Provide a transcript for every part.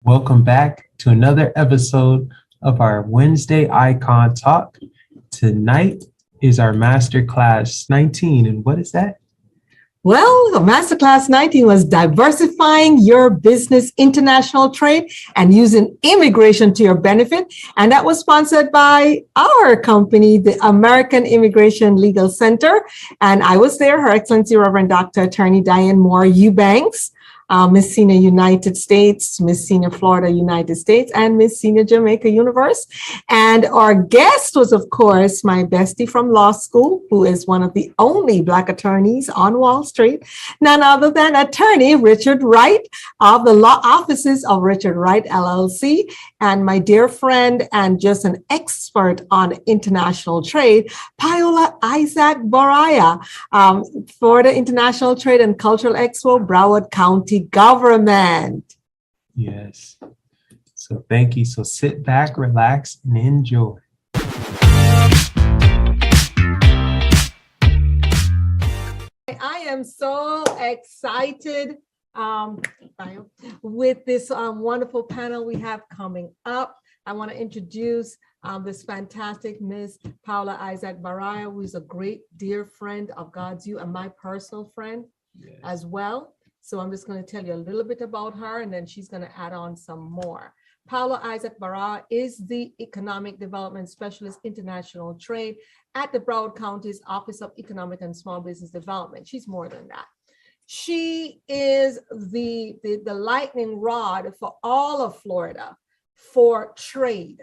Welcome back to another episode of our Wednesday Icon Talk. Tonight is our Masterclass 19. And what is that? Well, Masterclass 19 was diversifying your business international trade and using immigration to your benefit. And that was sponsored by our company, the American Immigration Legal Center. And I was there, Her Excellency Reverend Dr. Attorney Diane Moore Eubanks, Miss Senior United States, Miss Senior Florida United States, and Miss Senior Jamaica Universe. And our guest was, of course, my bestie from law school, who is one of the only Black attorneys on Wall Street, none other than attorney Richard Wright of the law offices of Richard Wright, LLC, and my dear friend and just an expert on international trade, Paola Isaac Baraya, Florida International Trade and Cultural Expo, Broward County Government. Yes. So thank you. So sit back, relax, and enjoy. I am so excited with this wonderful panel we have coming up. I want to introduce this fantastic Miss Paola Isaac Baraya, who is a great dear friend of GODSU and my personal friend as well. So I'm just going to tell you a little bit about her, and then she's going to add on some more. Paola Isaac Baraya is the Economic Development Specialist International Trade at the Broward County's Office of Economic and Small Business Development. She's more than that. She is the lightning rod for all of Florida for trade.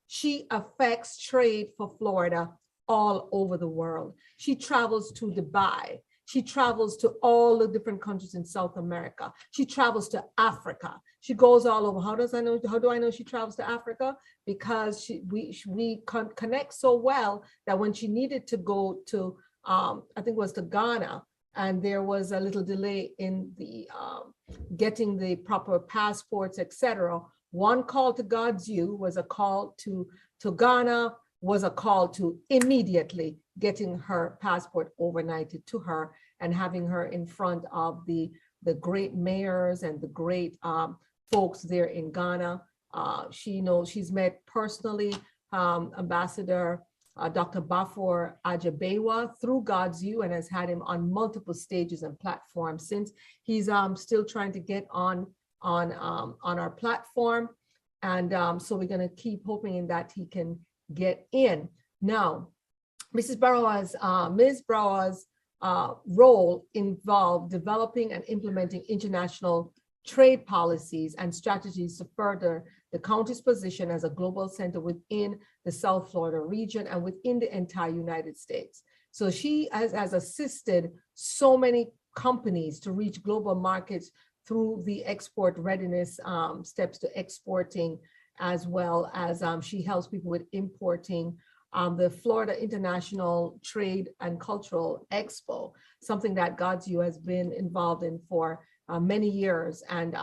She affects trade for Florida all over the world. She travels to Dubai. She travels to all the different countries in South America. She travels to Africa. She goes all over. How do I know she travels to Africa? Because we connect so well that when she needed to go to, I think it was to Ghana, and there was a little delay in the getting the proper passports, etc. One call to GODSU was a call to Ghana, was a call to immediately getting her passport overnighted to her and having her in front of the great mayors and the great folks there in Ghana. She's met personally Ambassador Dr. Bafor Ajabewa through GODSU and has had him on multiple stages and platforms since. He's still trying to get on our platform. And so we're going to keep hoping that he can get in. Now, Ms. Baraya's role involved developing and implementing international trade policies and strategies to further the county's position as a global center within the South Florida region and within the entire United States. So she has assisted so many companies to reach global markets through the export readiness steps to exporting, as well as she helps people with importing the Florida International Trade and Cultural Expo, something that GODSU has been involved in for many years. And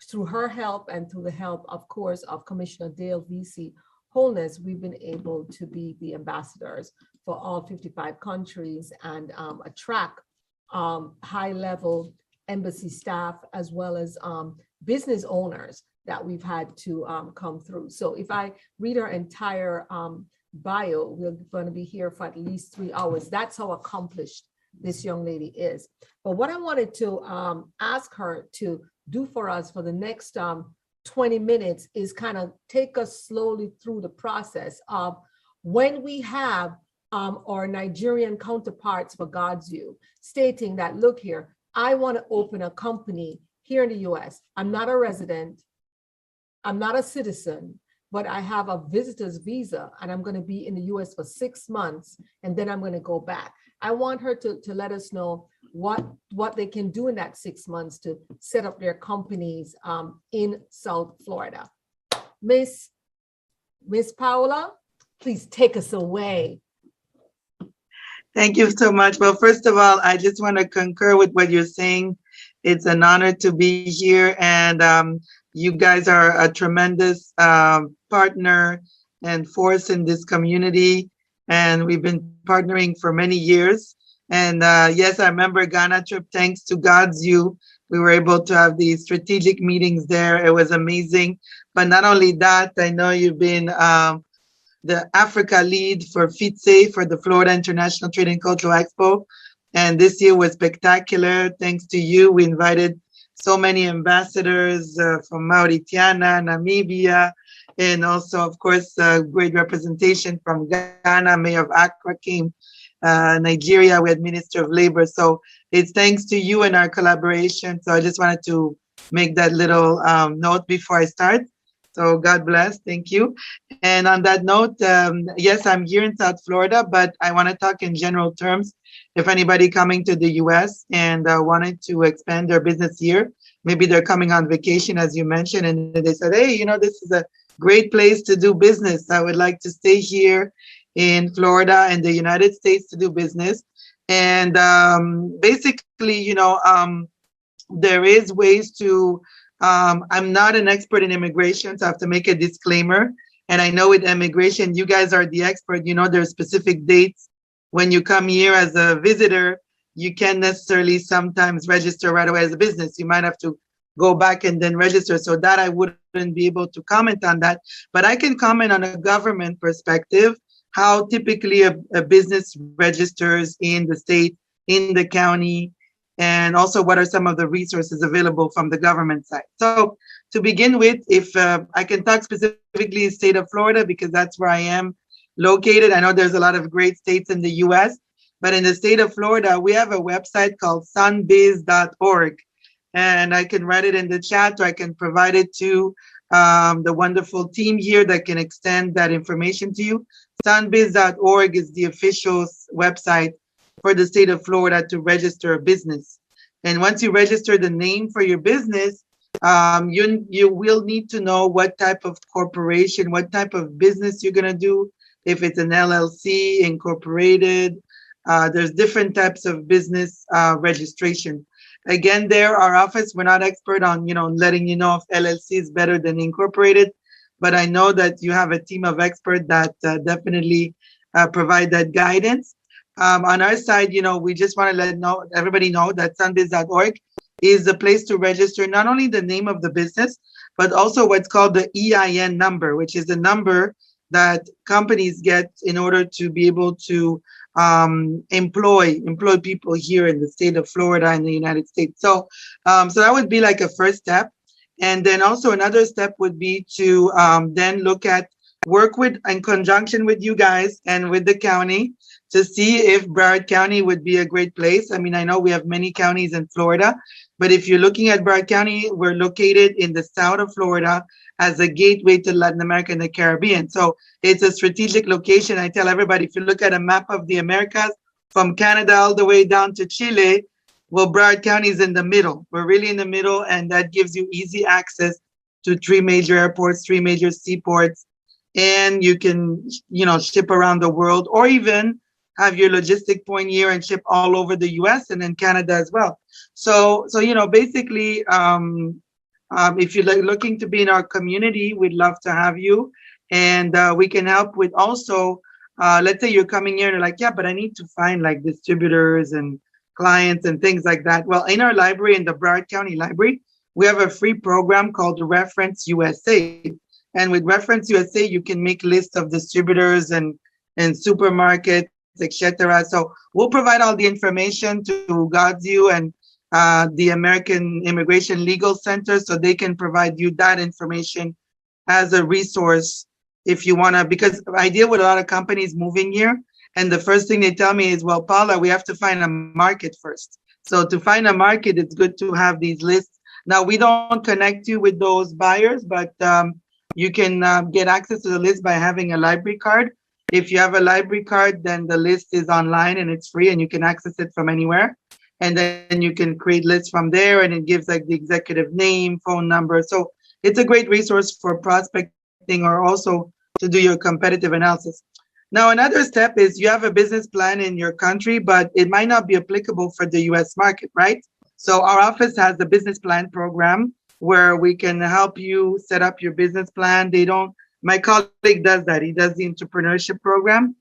through her help and through the help, of course, of Commissioner Dale V.C. Holness, we've been able to be the ambassadors for all 55 countries and attract high-level embassy staff as well as business owners that we've had to come through. So if I read her entire bio, we're going to be here for at least 3 hours. That's how accomplished this young lady is. But what I wanted to ask her to do for us for the next 20 minutes is kind of take us slowly through the process of when we have our Nigerian counterparts for GODSU stating that, look here, I want to open a company here in the US. I'm not a resident, I'm not a citizen, but I have a visitor's visa and I'm going to be in the US for 6 months and then I'm going to go back. I want her to let us know what they can do in that 6 months to set up their companies in South Florida. Miss Paola, please take us away. Thank you so much. Well, first of all, I just want to concur with what you're saying. It's an honor to be here, and you guys are a tremendous partner and force in this community, and we've been partnering for many years. And yes, I remember Ghana trip, thanks to GODSU, We were able to have these strategic meetings there. It was amazing. But not only that, I know you've been the Africa lead for FITSE, for the Florida International Trade and Cultural Expo. And this year was spectacular. Thanks to you, we invited so many ambassadors from Mauritania, Namibia, and also, of course, great representation from Ghana. Mayor of Accra came, Nigeria, we had Minister of Labor. So it's thanks to you and our collaboration. So I just wanted to make that little note before I start. So God bless. Thank you. And on that note, yes, I'm here in South Florida, but I want to talk in general terms. If anybody coming to the US and wanted to expand their business here, maybe they're coming on vacation, as you mentioned, and they said, hey, you know, this is a great place to do business. I would like to stay here in Florida and the United States to do business. And basically, you know, there is ways to, I'm not an expert in immigration, so I have to make a disclaimer. And I know with immigration, you guys are the expert. You know, there are specific dates. When you come here as a visitor, you can't necessarily sometimes register right away as a business. You might have to go back and then register. So that I wouldn't be able to comment on that. But I can comment on a government perspective, how typically a business registers in the state, in the county, and also what are some of the resources available from the government side. So to begin with, if I can talk specifically state of Florida, because that's where I am located. I know there's a lot of great states in the US, but in the state of Florida, we have a website called sunbiz.org. And I can write it in the chat, or I can provide it to the wonderful team here that can extend that information to you. Sunbiz.org is the official website for the state of Florida to register a business. And once you register the name for your business, you will need to know what type of corporation, what type of business you're going to do. If it's an LLC, incorporated, there's different types of business registration. Again, there, our office, we're not expert on, you know, letting you know if LLC is better than incorporated, but I know that you have a team of experts that definitely provide that guidance. On our side, you know, we just want to let everybody know that sunbiz.org is the place to register not only the name of the business, but also what's called the EIN number, which is the number that companies get in order to be able to employ people here in the state of Florida and the United States. So that would be like a first step. And then also another step would be to then work in conjunction with you guys and with the county to see if Broward County would be a great place. I mean, I know we have many counties in Florida, but if you're looking at Broward County, we're located in the south of Florida as a gateway to Latin America and the Caribbean. So it's a strategic location. I tell everybody, if you look at a map of the Americas, from Canada all the way down to Chile, well, Broward County is in the middle. We're really in the middle, and that gives you easy access to 3 major airports, 3 major seaports, and you can, you know, ship around the world, or even have your logistic point here and ship all over the US and then Canada as well. So you know, basically, if you're looking to be in our community, we'd love to have you. And we can help with also, let's say you're coming here and you're like, yeah, but I need to find like distributors and clients and things like that. Well, in our library, in the Broward County Library, we have a free program called Reference USA. And with Reference USA, you can make lists of distributors and supermarkets, etc. So we'll provide all the information to GODSU and the American Immigration Legal Center, so they can provide you that information as a resource if you want to, because I deal with a lot of companies moving here, and the first thing they tell me is, well, Paula, we have to find a market first. So to find a market, it's good to have these lists. Now, we don't connect you with those buyers, but you can get access to the list by having a library card. If you have a library card, then the list is online and it's free and you can access it from anywhere. And then you can create lists from there, and it gives like the executive name, phone number. So it's a great resource for prospecting or also to do your competitive analysis. Now, another step is you have a business plan in your country, but it might not be applicable for the US market, right? So our office has the business plan program where we can help you set up your business plan. My colleague does that. He does the entrepreneurship program.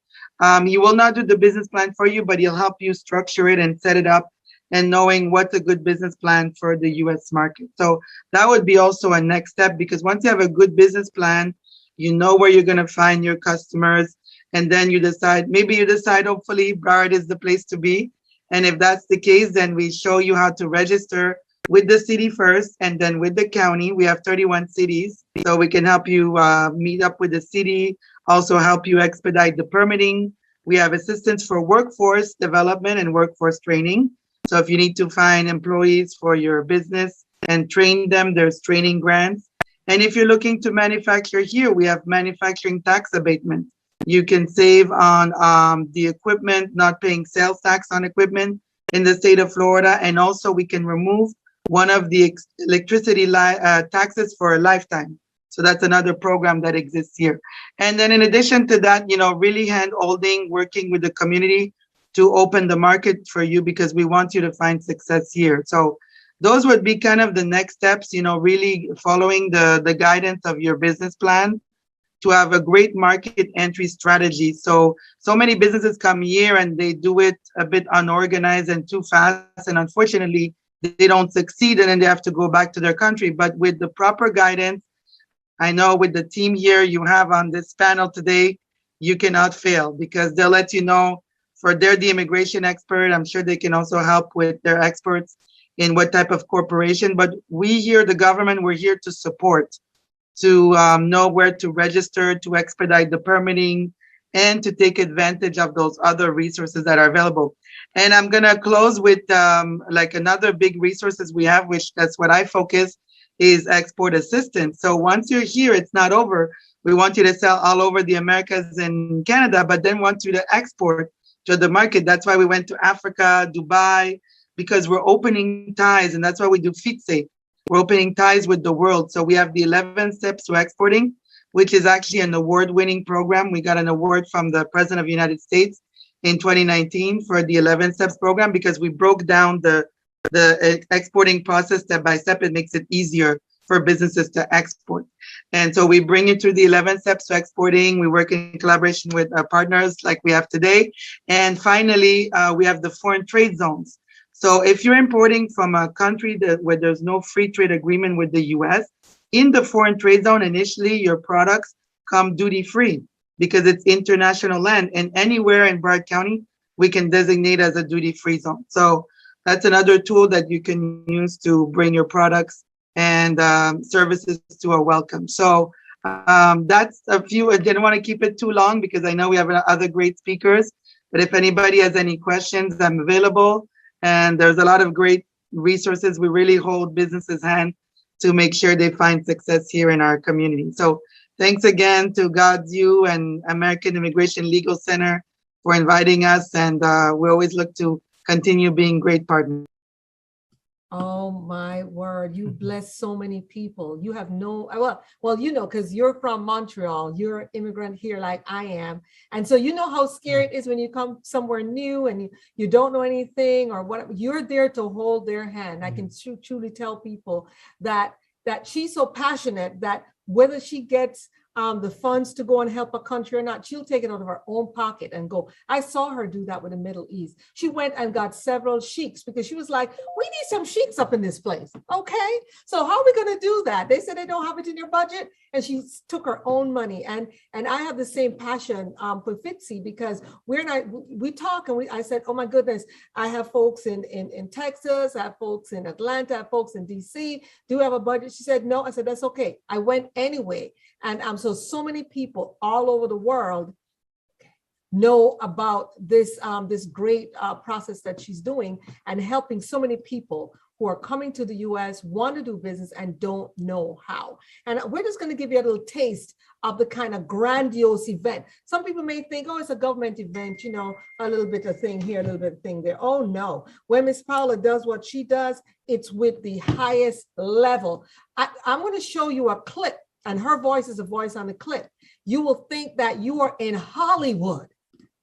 He will not do the business plan for you, but he'll help you structure it and set it up and knowing what's a good business plan for the US market. So that would be also a next step, because once you have a good business plan, you know where you're going to find your customers, and then you decide, maybe you decide, hopefully, Broward is the place to be. And if that's the case, then we show you how to register with the city first and then with the county. We have 31 cities, so we can help you meet up with the city, also help you expedite the permitting. We have assistance for workforce development and workforce training. So if you need to find employees for your business and train them, there's training grants. And if you're looking to manufacture here, we have manufacturing tax abatement. You can save on the equipment, not paying sales tax on equipment in the state of Florida. And also we can remove one of the electricity taxes for a lifetime. So that's another program that exists here. And then in addition to that, really hand holding, working with the community to open the market for you, because we want you to find success here. So those would be kind of the next steps, really following the guidance of your business plan to have a great market entry strategy. So many businesses come here and they do it a bit unorganized and too fast. And unfortunately, they don't succeed, and then they have to go back to their country. But with the proper guidance, I know with the team here you have on this panel today, you cannot fail, because they'll let you know. For they're the immigration expert, I'm sure they can also help with their experts in what type of corporation. But we here, the government, we're here to support, to know where to register, to expedite the permitting, and to take advantage of those other resources that are available. And I'm gonna close with like another big resources we have, which that's what I focus, is export assistance. So once you're here, it's not over. We want you to sell all over the Americas and Canada, but then want you to export to the market. That's why we went to Africa, Dubai, because we're opening ties, and that's why we do FITSE. We're opening ties with the world. So we have the 11 steps to exporting, which is actually an award-winning program. We got an award from the President of the United States in 2019 for the 11 steps program, because we broke down the exporting process step by step. It makes it easier for businesses to export. And so we bring you through the 11 steps to exporting. We work in collaboration with our partners like we have today. And finally, we have the foreign trade zones. So if you're importing from a country where there's no free trade agreement with the US, in the foreign trade zone, initially your products come duty free, because it's international land, and anywhere in Broward County, we can designate as a duty free zone. So that's another tool that you can use to bring your products and services to a welcome. So that's a few. I didn't want to keep it too long, because I know we have other great speakers, but if anybody has any questions, I'm available. And there's a lot of great resources. We really hold businesses' hand to make sure they find success here in our community. So thanks again to GODSU and American Immigration Legal Center for inviting us. And we always look to continue being great partners. Oh my word, you bless so many people. You have no, well, because you're from Montreal, you're an immigrant here like I am. And so you know how scary it is when you come somewhere new and you don't know anything or whatever. You're there to hold their hand. I can truly tell people that she's so passionate that whether she gets the funds to go and help a country or not, she'll take it out of her own pocket and go. I saw her do that with the Middle East. She went and got several sheiks, because she was like, we need some sheiks up in this place. Okay, so how are we going to do that? They said they don't have it in their budget, and she took her own money. And I have the same passion for FITSE, because we talk and I said, oh my goodness, I have folks in Texas, I have folks in Atlanta, I have folks in DC. Do you have a budget? She said, no. I said, that's okay. I went anyway. And so many people all over the world know about this this great process that she's doing, and helping so many people who are coming to the US, want to do business and don't know how. And we're just going to give you a little taste of the kind of grandiose event. Some people may think, oh, it's a government event, a little bit of thing here, a little bit of thing there. Oh no, when Miss Paula does what she does, it's with the highest level. I'm going to show you a clip, and her voice is a voice on the clip. You will think that you are in Hollywood.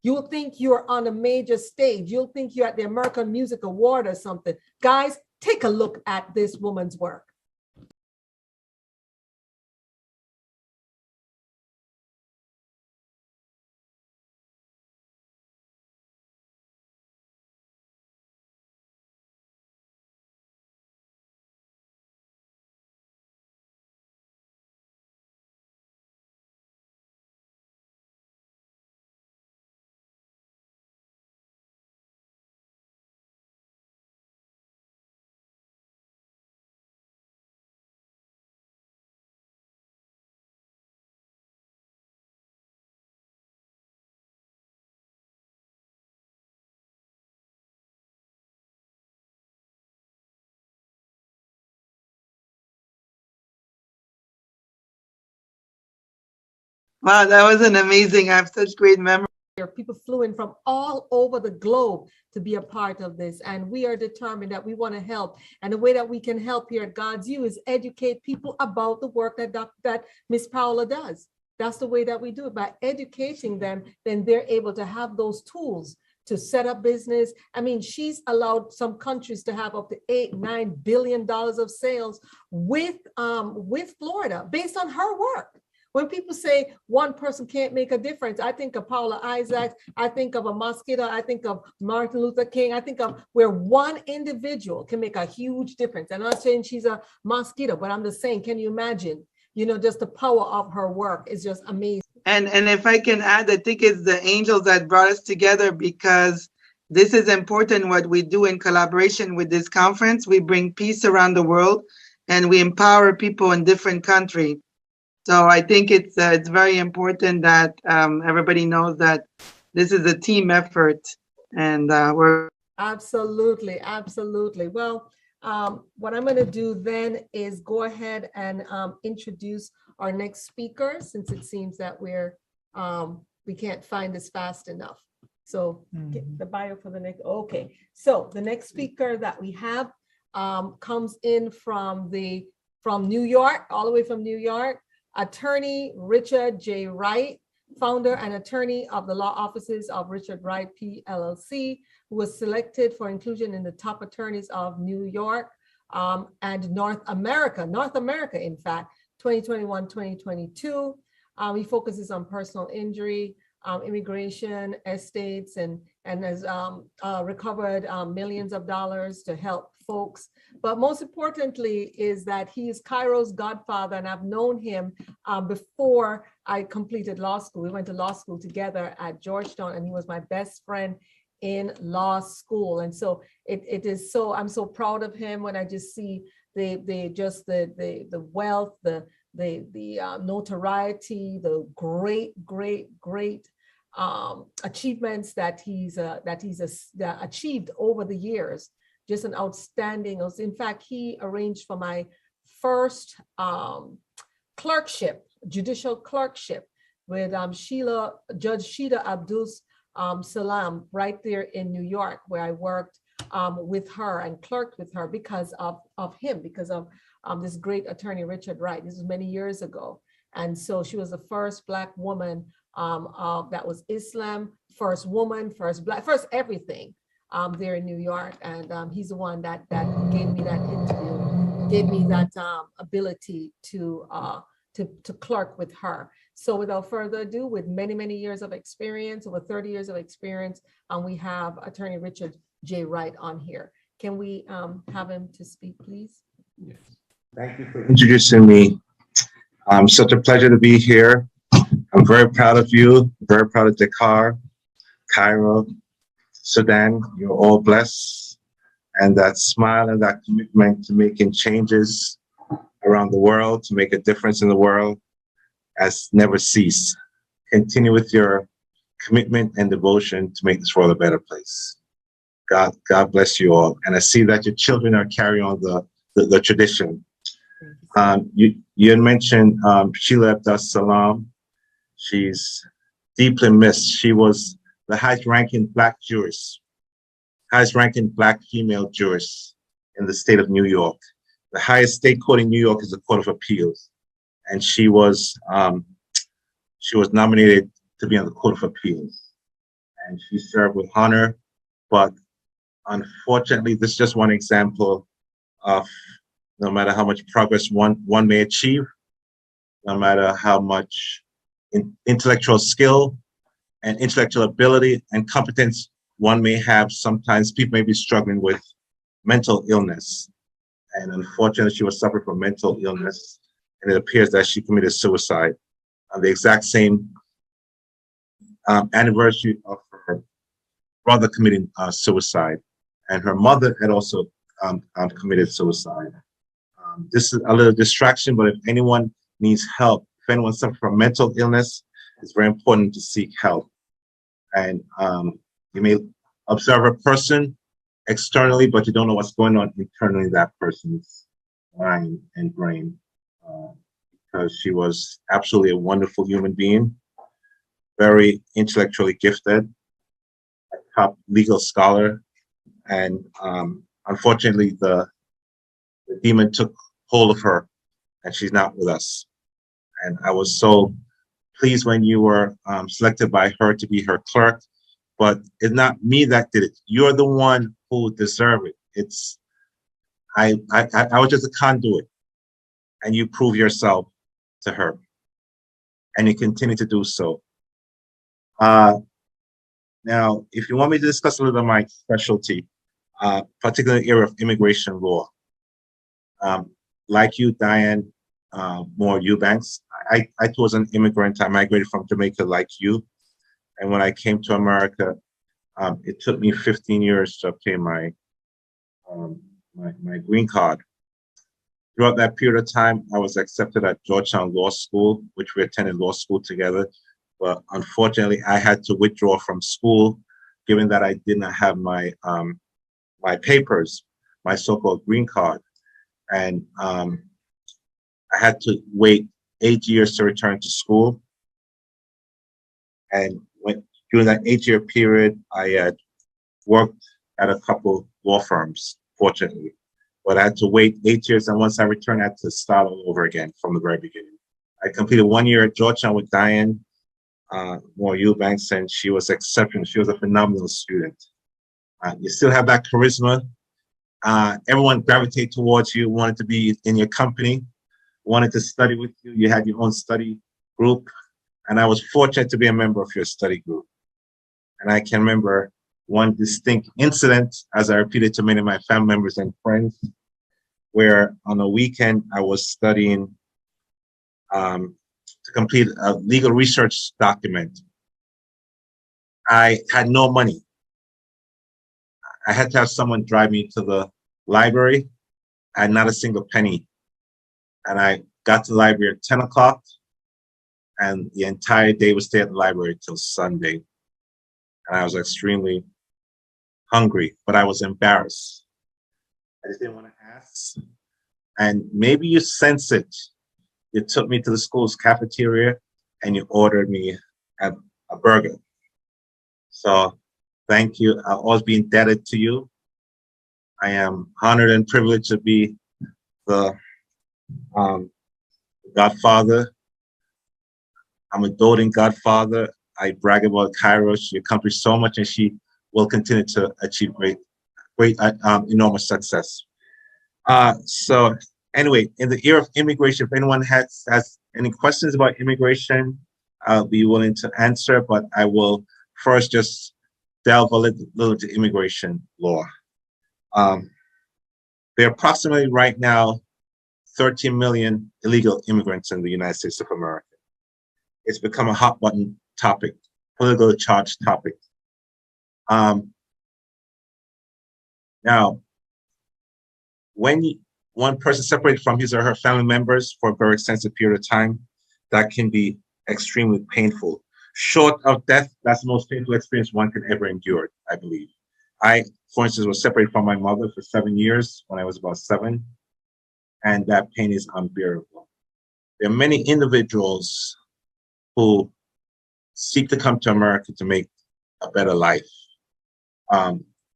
You will think you're on a major stage. You'll think you're at the American Music Award or something. Guys, take a look at this woman's work. Wow, that was an amazing. I have such great memories. People flew in from all over the globe to be a part of this. And we are determined that we want to help. And the way that we can help here at GODSU is educate people about the work that Miss Paola does. That's the way that we do it. By educating them, then they're able to have those tools to set up business. I mean, she's allowed some countries to have up to $8-9 billion of sales with Florida based on her work. When people say one person can't make a difference, I think of Paula Isaacs, I think of a Mosquito, I think of Martin Luther King, I think of where one individual can make a huge difference. And I'm not saying she's a Mosquito, but I'm just saying, can you imagine, just the power of her work is just amazing. And if I can add, I think it's the angels that brought us together, because this is important what we do in collaboration with this conference. We bring peace around the world and we empower people in different countries. So I think it's very important that everybody knows that this is a team effort, and we're absolutely. Well, what I'm going to do then is go ahead and introduce our next speaker, since it seems that we can't find this fast enough. So get the bio for the next. Okay, so the next speaker that we have comes in from New York, all the way from New York. Attorney Richard J. Wright, founder and attorney of the law offices of Richard Wright PLLC, who was selected for inclusion in the top attorneys of New York and North America, in fact, 2021-2022. He focuses on personal injury, immigration, estates, and has recovered millions of dollars to help folks. But most importantly is that he is Cairo's godfather, and I've known him before I completed law school. We went to law school together at Georgetown, and he was my best friend in law school. And so it is so, I'm so proud of him when I just see the wealth, the notoriety, the great achievements that he's achieved over the years. Just an outstanding. In fact, he arranged for my first judicial clerkship with Judge Sheila Abdul Salam, right there in New York, where I worked with her and clerked with her because of him, because of this great attorney, Richard Wright. This was many years ago. And so she was the first Black woman that was Islam, first woman, first Black, first everything. There in New York, and he's the one that gave me that interview, gave me that ability to clerk with her. So without further ado, with many years of experience, over 30 years of experience, we have Attorney Richard J. Wright on here. Can we have him to speak, please? Yes. Thank you for introducing me. Such a pleasure to be here. I'm very proud of you, very proud of Dakar, Cairo, Sudan. You're all blessed, and that smile and that commitment to making changes around the world, to make a difference in the world, has never ceased. Continue with your commitment and devotion to make this world a better place. God bless you all, and I see that your children are carrying on the tradition. You had mentioned Sheila Abdul Salam. She's deeply missed. She was the highest-ranking Black jurist, highest-ranking Black female jurist in the state of New York. The highest state court in New York is the Court of Appeals, and she was nominated to be on the Court of Appeals, and she served with honor. But unfortunately, this is just one example of no matter how much progress one may achieve, no matter how much intellectual skill and intellectual ability and competence one may have, sometimes people may be struggling with mental illness. And unfortunately, she was suffering from mental illness, and it appears that she committed suicide on the exact same anniversary of her brother committing suicide. And her mother had also committed suicide. This is a little distraction, but if anyone needs help, if anyone suffers from mental illness, it's very important to seek help. And you may observe a person externally, but you don't know what's going on internally in that person's mind and brain. because she was absolutely a wonderful human being, very intellectually gifted, a top legal scholar, and unfortunately, the demon took hold of her, and she's not with us. And I was so pleased when you were selected by her to be her clerk, but it's not me that did it. You're the one who deserve it. It's I was just a conduit, and you prove yourself to her, and you continue to do so. Now, if you want me to discuss a little bit of my specialty, particularly area of immigration law, like you, Diane Moore Eubanks, I too was an immigrant. I migrated from Jamaica like you. And when I came to America, it took me 15 years to obtain my green card. Throughout that period of time, I was accepted at Georgetown Law School, which we attended law school together. But unfortunately, I had to withdraw from school, given that I did not have my my papers, my so-called green card. And I had to wait 8 years to return to school. And during that 8-year period, I had worked at a couple law firms, fortunately. But I had to wait 8 years, and once I returned, I had to start all over again from the very beginning. I completed 1 year at Georgetown with Diane Moore Eubanks, and she was exceptional. She was a phenomenal student. You still have that charisma. Everyone gravitated towards you, wanted to be in your company, wanted to study with you. You had your own study group, and I was fortunate to be a member of your study group. And I can remember one distinct incident, as I repeated to many of my family members and friends, where on a weekend I was studying to complete a legal research document. I had no money. I had to have someone drive me to the library. I had not a single penny. And I got to the library at 10 o'clock, and the entire day would stay at the library till Sunday. And I was extremely hungry, but I was embarrassed. I just didn't want to ask. And maybe you sense it. You took me to the school's cafeteria and you ordered me a burger. So thank you. I'll always be indebted to you. I am honored and privileged to be the godfather. I'm a doting godfather. I brag about Cairo. She accomplished so much, and she will continue to achieve enormous success. So anyway, in the era of immigration, if anyone has any questions about immigration, I'll be willing to answer, but I will first just delve a little into immigration law. There are approximately right now 13 million illegal immigrants in the United States of America. It's become a hot button topic, politically charged topic. Now, when one person separates from his or her family members for a very extensive period of time, that can be extremely painful. Short of death, that's the most painful experience one can ever endure, I believe. I, for instance, was separated from my mother for 7 years when I was about 7, and that pain is unbearable. There are many individuals who seek to come to America to make a better life.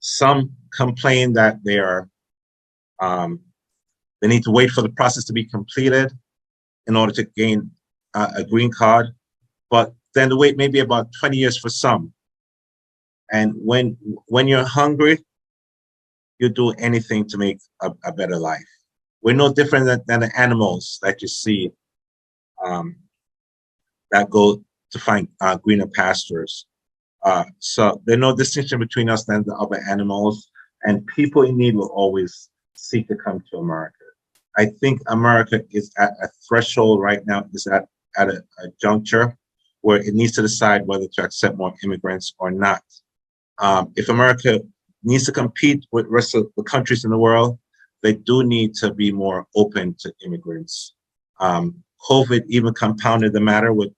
Some complain that they need to wait for the process to be completed in order to gain a green card, but then the wait may be about 20 years for some. And when you're hungry, you do anything to make a better life. We're no different than the animals that you see that go to find greener pastures. So there's no distinction between us and the other animals, and people in need will always seek to come to America. I think America is at a threshold right now, is at a juncture where it needs to decide whether to accept more immigrants or not. If America needs to compete with the rest of the countries in the world, they do need to be more open to immigrants. COVID even compounded the matter with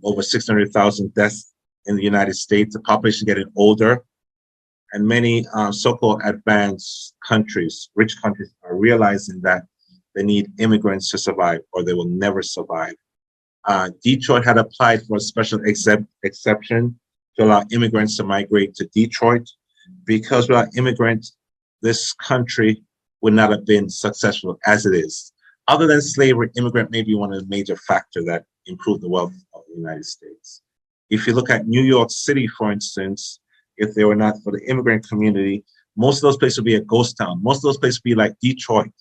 over 600,000 deaths in the United States, the population getting older, and many so-called advanced countries, rich countries, are realizing that they need immigrants to survive, or they will never survive. Detroit had applied for a special exception to allow immigrants to migrate to Detroit, because without immigrants, this country would not have been successful as it is. Other than slavery, immigrant may be one of the major factors that improved the wealth of the United States. If you look at New York City, for instance, if they were not for the immigrant community, most of those places would be a ghost town. Most of those places would be like Detroit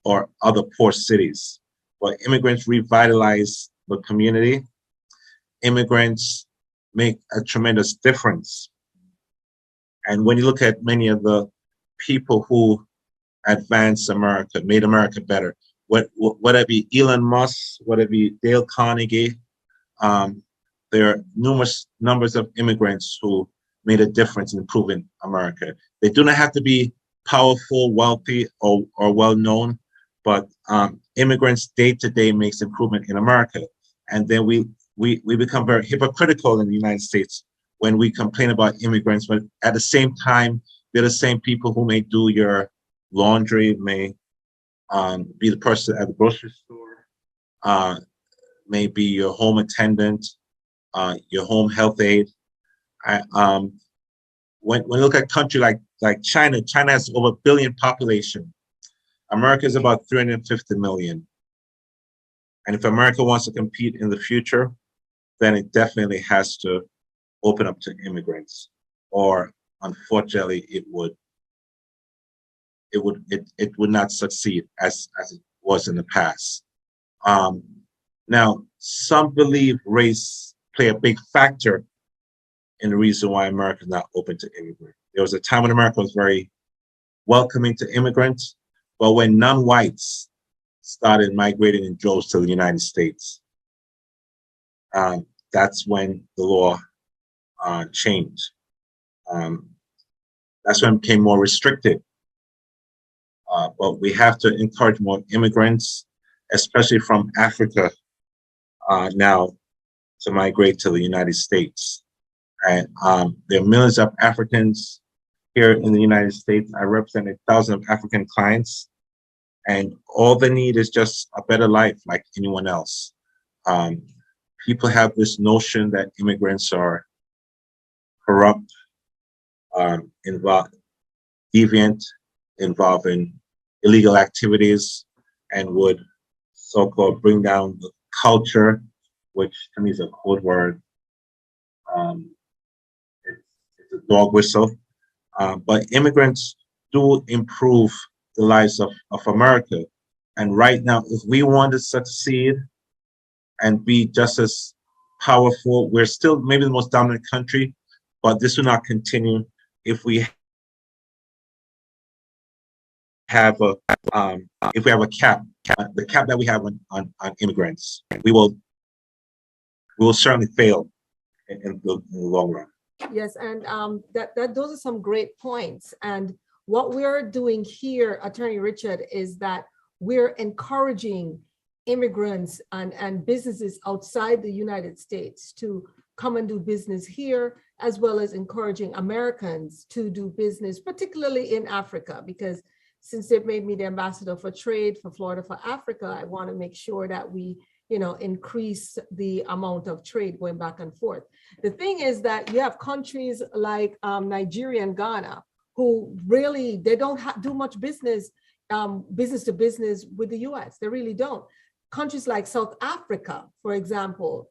or other poor cities. But immigrants revitalize the community. Immigrants make a tremendous difference. And when you look at many of the people who advanced America, made America better, whether it be Elon Musk, whether it be Dale Carnegie, there are numerous numbers of immigrants who made a difference in improving America. They do not have to be powerful, wealthy, or well-known, but immigrants day to day makes improvement in America. And then we become very hypocritical in the United States when we complain about immigrants, but at the same time, they're the same people who may do your laundry, may be the person at the grocery store, may be your home attendant, your home health aide. When you look at a country like China, China has over 1 billion population. America is about 350 million. And if America wants to compete in the future, then it definitely has to open up to immigrants, or unfortunately, it would not succeed as it was in the past. Now, some believe race play a big factor in the reason why America is not open to immigrants. There was a time when America was very welcoming to immigrants, but when non-whites started migrating in droves to the United States, that's when the law changed. That's when it became more restricted. But we have to encourage more immigrants, especially from Africa, now to migrate to the United States. And there are millions of Africans here in the United States. I represent 1,000 African clients, and all they need is just a better life like anyone else. People have this notion that immigrants are corrupt, deviant, involved in illegal activities, and would so-called bring down the culture, which to me is a code word. It's a dog whistle. But immigrants do improve the lives of America. And right now, if we want to succeed and be just as powerful, we're still maybe the most dominant country, but this will not continue if we have a cap, the cap that we have on immigrants. We will certainly fail in the long run. Yes, and those are some great points. And what we're doing here, Attorney Richard, is that we're encouraging immigrants and businesses outside the United States to come and do business here, as well as encouraging Americans to do business, particularly in Africa, because since they've made me the ambassador for trade for Florida for Africa, I want to make sure that we increase the amount of trade going back and forth. The thing is that you have countries like Nigeria and Ghana who really, they don't do much business to business with the US. They really don't. Countries like South Africa, for example,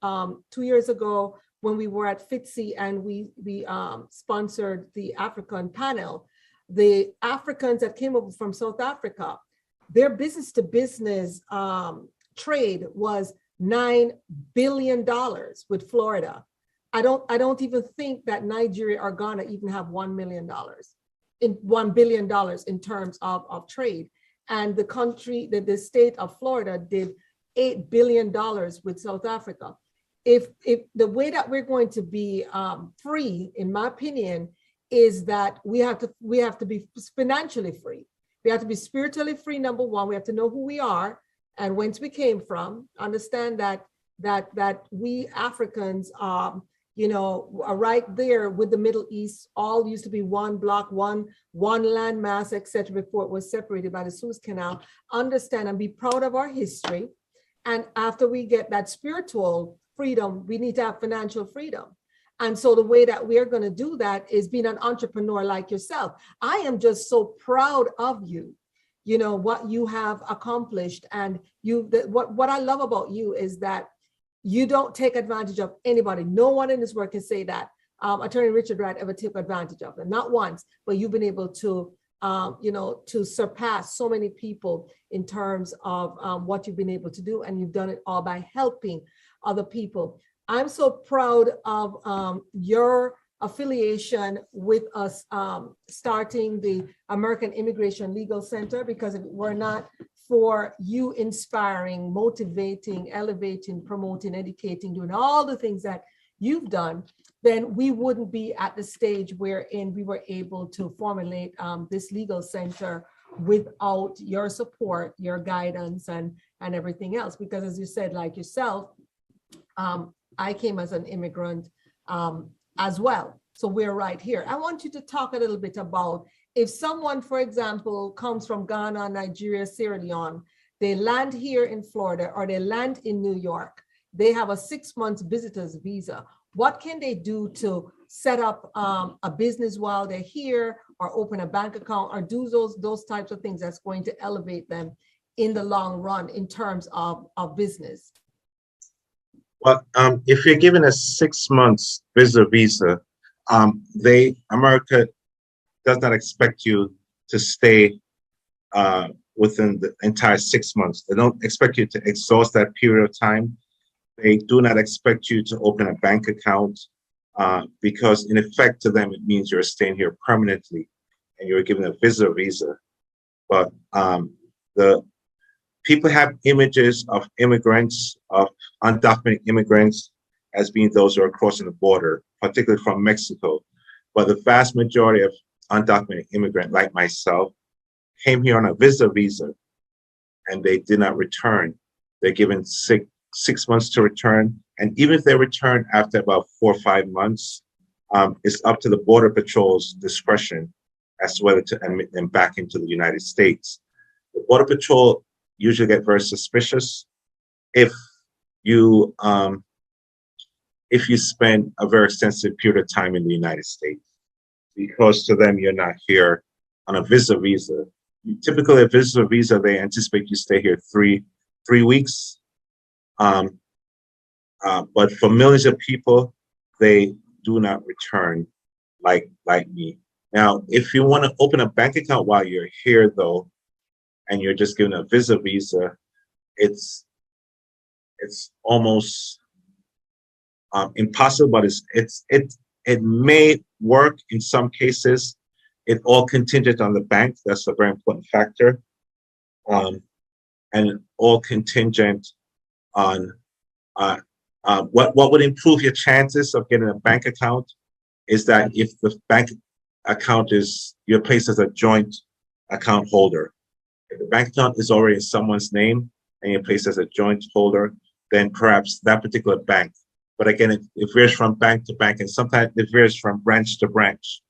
2 years ago when we were at FITSE and we sponsored the African panel, the Africans that came over from South Africa, their business to business trade was $9 billion with Florida. I don't even think that Nigeria or Ghana even have $1 billion in terms of trade. And the country, the state of Florida did $8 billion with South Africa. If the way that we're going to be free, in my opinion, is that we have to be financially free. We have to be spiritually free, number one. We have to know who we are and whence we came from. Understand that we Africans, right there with the Middle East, all used to be one block, one land mass, etc. before it was separated by the Suez Canal. Understand and be proud of our history. And after we get that spiritual freedom, we need to have financial freedom. And so the way that we are going to do that is being an entrepreneur like yourself. I am just so proud of you, what you have accomplished. And what I love about you is that you don't take advantage of anybody. No one in this world can say that Attorney Richard Wright ever took advantage of them. Not once, but you've been able to, to surpass so many people in terms of what you've been able to do. And you've done it all by helping other people. I'm so proud of your affiliation with us starting the American Immigration Legal Center, because if it were not for you inspiring, motivating, elevating, promoting, educating, doing all the things that you've done, then we wouldn't be at the stage wherein we were able to formulate this legal center without your support, your guidance, and everything else. Because as you said, like yourself, I came as an immigrant as well. So we're right here. I want you to talk a little bit about if someone, for example, comes from Ghana, Nigeria, Sierra Leone, they land here in Florida or they land in New York, they have a 6-month visitor's visa. What can they do to set up a business while they're here, or open a bank account, or do those types of things that's going to elevate them in the long run in terms of business? Well, if you're given a 6 months visa, America does not expect you to stay within the entire 6 months. They don't expect you to exhaust that period of time. They do not expect you to open a bank account because in effect to them, it means you're staying here permanently and you're given a visa. But the people have images of immigrants, of undocumented immigrants, as being those who are crossing the border, particularly from Mexico. But the vast majority of undocumented immigrants, like myself, came here on a visa, and they did not return. They're given six months to return. And even if they return after about 4 or 5 months, it's up to the Border Patrol's discretion as to whether to admit them back into the United States. The Border Patrol usually get very suspicious if you spend a very extensive period of time in the United States, because to them you're not here on a visa. Typically, a visa, they anticipate you stay here three weeks. But for millions of people, they do not return like me. Now, if you want to open a bank account while you're here, though, and you're just given a visa, it's almost impossible. But it may work in some cases. It all contingent on the bank. That's a very important factor, and all contingent on what would improve your chances of getting a bank account is that if the bank account is your place as a joint account holder. If the bank account is already in someone's name and you're placed as a joint holder, then perhaps that particular bank. But again, it varies from bank to bank, and sometimes it varies from branch to branch.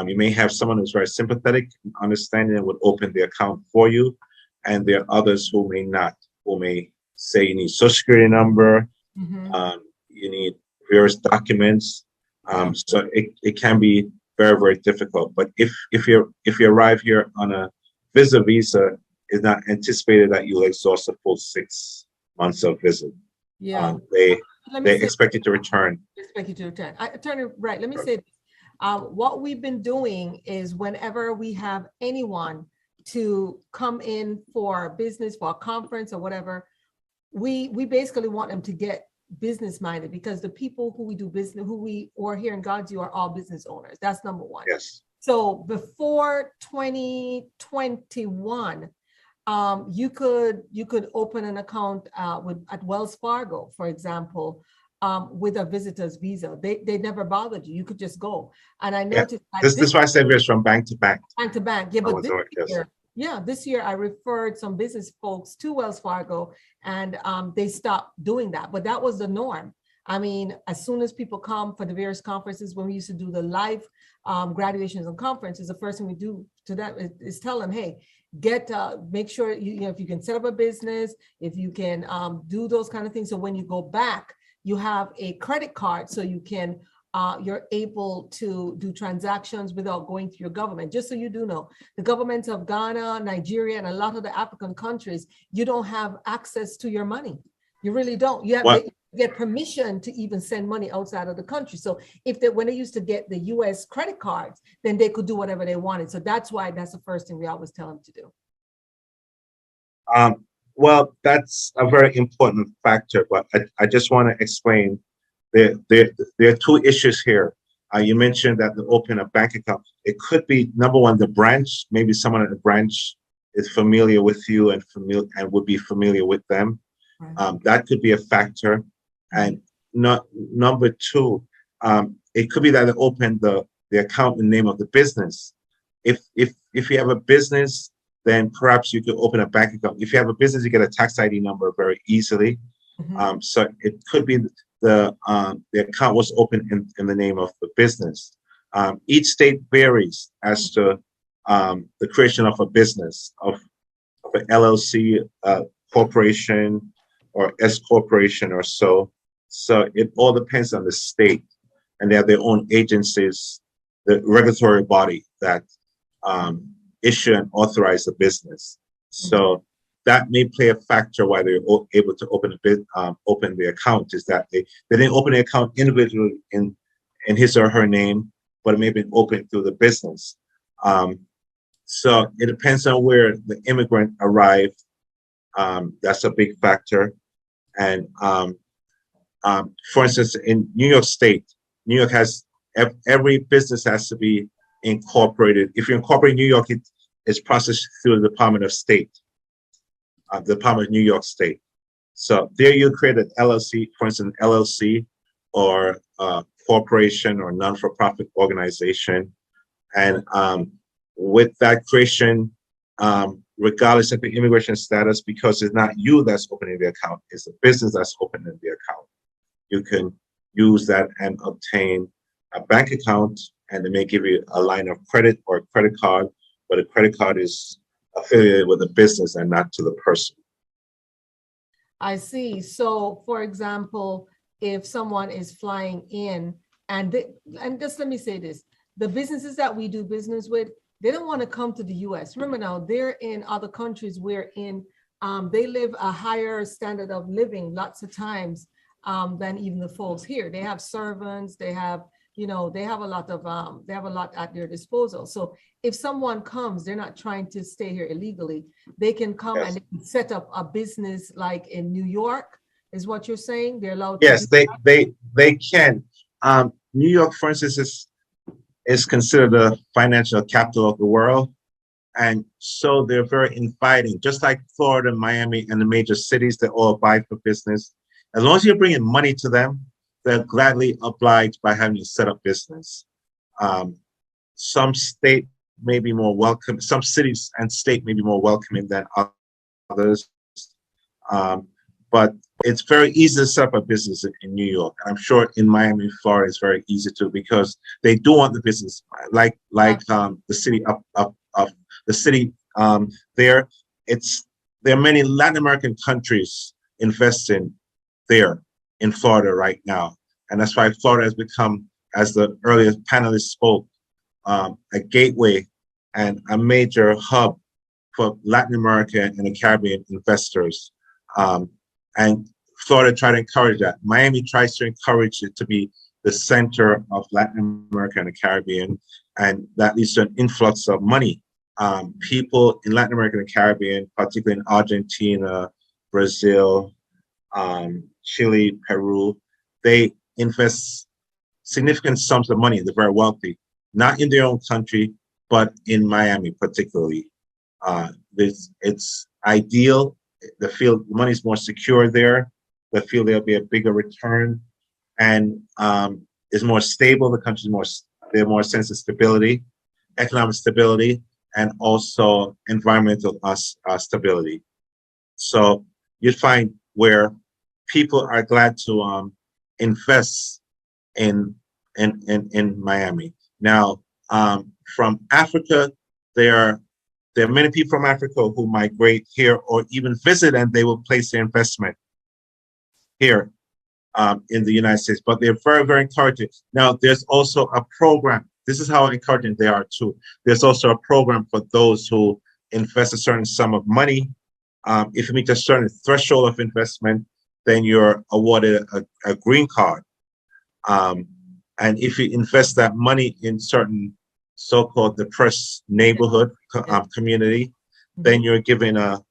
You may have someone who's very sympathetic, understanding, and would open the account for you, and there are others who may not, who may say you need Social Security number, you need various documents. So it can be very, very difficult. But if you arrive here on a visa, it's not anticipated that you'll exhaust a full 6 months of visit. Yeah. They expect you to return. Expect you to return. Attorney Wright, let me say this. What we've been doing is whenever we have anyone to come in for business, for a conference or whatever, we basically want them to get business minded, because the people who we do business, who we are here in GODSU, are all business owners. That's number one. Yes. So before 2021, you could open an account at Wells Fargo, for example, with a visitor's visa. They never bothered you. You could just go. And I noticed this is why I said it's from bank to bank. Bank to bank. Yeah, but this year I referred some business folks to Wells Fargo, and they stopped doing that. But that was the norm. I mean, as soon as people come for the various conferences, when we used to do the live graduations and conferences, the first thing we do to them is tell them, hey, make sure you know if you can set up a business, if you can do those kind of things. So when you go back, you have a credit card, so you're able to do transactions without going through your government. Just so you do know, the governments of Ghana, Nigeria, and a lot of the African countries, you don't have access to your money. You really don't. You have to get permission to even send money outside of the country. So when they used to get the US credit cards, then they could do whatever they wanted. So that's why that's the first thing we always tell them to do. Well, that's a very important factor, but I just want to explain there are two issues here. You mentioned that to open a bank account, it could be number one, the branch, maybe someone at the branch is familiar with you and would be familiar with them. Right. That could be a factor. And number two, it could be that they open the account in the name of the business. If you have a business, then perhaps you could open a bank account. If you have a business, you get a tax ID number very easily. Mhm. So it could be the account was opened in the name of the business. Each state varies as to the creation of a business, of an LLC, corporation, or S corporation or so. So it all depends on the state, and they have their own agencies, the regulatory body that issue and authorize the business. So that may play a factor why they're able to open the account, is that they didn't open the account individually in his or her name, but it may have been opened through the business. So it depends on where the immigrant arrived. That's a big factor. And for instance, in New York State, New York has every business has to be incorporated. If you're incorporated in New York, it's processed through the Department of State, the Department of New York State. So there you create an LLC, for instance, LLC or corporation or non-for-profit organization. And with that creation, regardless of the immigration status, because it's not you that's opening the account, it's the business that's opening the account. You can use that and obtain a bank account, and they may give you a line of credit or a credit card, but a credit card is affiliated with the business and not to the person. I see. So, for example, if someone is flying in, and just let me say this, the businesses that we do business with, they don't want to come to the US. Remember now, they're in other countries wherein they live a higher standard of living lots of times than even the folks here. They have servants, they have a lot at their disposal. So if someone comes, they're not trying to stay here illegally. They can come and they can set up a business like in New York, is what you're saying? They're allowed to. Yes, they can. New York, for instance, is considered the financial capital of the world. And so they're very inviting, just like Florida, Miami, and the major cities that all abide for business. As long as you're bringing money to them, they're gladly obliged by having you set up business. Some state may be more welcome, some cities and state may be more welcoming than others. But it's very easy to set up a business in New York. And I'm sure in Miami, Florida, it's very easy too, because they do want the business, like the city there. There are many Latin American countries investing there in Florida right now. And that's why Florida has become, as the earlier panelists spoke, a gateway and a major hub for Latin America and the Caribbean investors. And Florida tried to encourage that. Miami tries to encourage it to be the center of Latin America and the Caribbean, and that leads to an influx of money. People in Latin America and the Caribbean, particularly in Argentina, Brazil, Chile, Peru, they invest significant sums of money. They're very wealthy, not in their own country, but in Miami particularly. It's ideal. They feel the money is more secure there. They feel there'll be a bigger return, and is more stable. The country's they have more sense of stability, economic stability, and also environmental stability. So you'd find where people are glad to invest in Miami. Now, from Africa, there are many people from Africa who migrate here or even visit, and they will place their investment here in the United States. But they're very, very encouraging. Now, there's also a program. This is how encouraging they are too. There's also a program for those who invest a certain sum of money. If you meet a certain threshold of investment, then you're awarded a green card. And if you invest that money in certain so-called depressed neighborhood community, then you're given a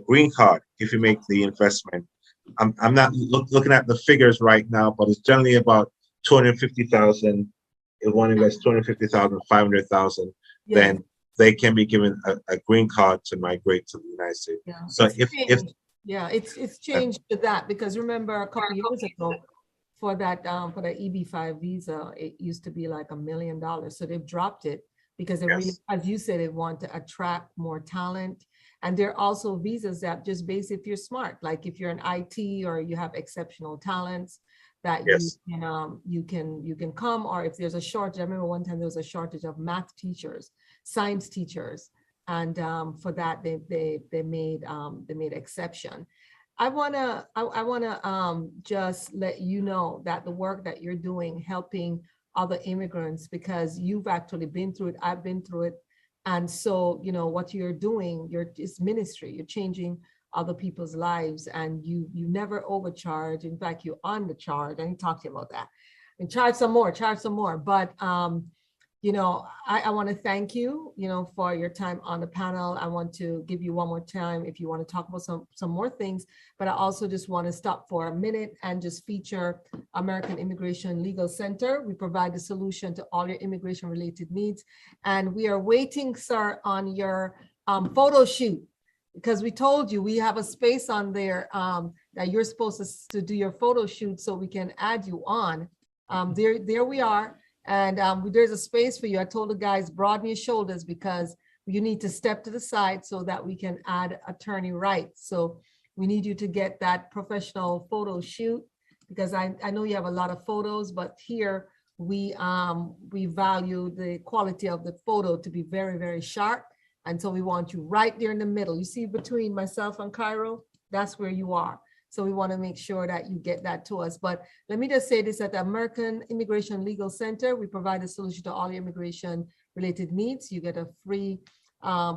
green card if you make the investment. I'm not looking at the figures right now, but it's generally about 250,000. If one invests 250,000, 500,000, then they can be given a green card to migrate to the United States. Yeah. So it's changed to that, because remember a couple of years ago for that EB-5 visa, it used to be like $1 million. So they've dropped it because they really, as you said, they want to attract more talent. And there are also visas that just based if you're smart, like if you're an IT or you have exceptional talents, that you can come, or if there's a shortage. I remember one time there was a shortage of math teachers, science teachers, and for that they made exception. I wanna just let you know that the work that you're doing, helping other immigrants, because you've actually been through it, I've been through it, and so you know what you're doing. It's ministry. You're changing other people's lives, and you never overcharge. In fact, you undercharge. I need to talk to you about that. And charge some more. But you know, I want to thank you, you know, for your time on the panel. I want to give you one more time if you want to talk about some more things, but I also just want to stop for a minute and just feature American Immigration Legal Center. We provide the solution to all your immigration related needs. And we are waiting, sir, on your photo shoot, because we told you we have a space on there that you're supposed to do your photo shoot, so we can add you on. There we are. And there's a space for you. I told the guys, broaden your shoulders, because you need to step to the side so that we can add attorney Wright. So we need you to get that professional photo shoot, because I know you have a lot of photos, but here we value the quality of the photo to be very, very sharp. And so we want you right there in the middle. You see between myself and Cairo, that's where you are. So we want to make sure that you get that to us. But let me just say this, at the American Immigration Legal Center, we provide a solution to all your immigration related needs. You get a free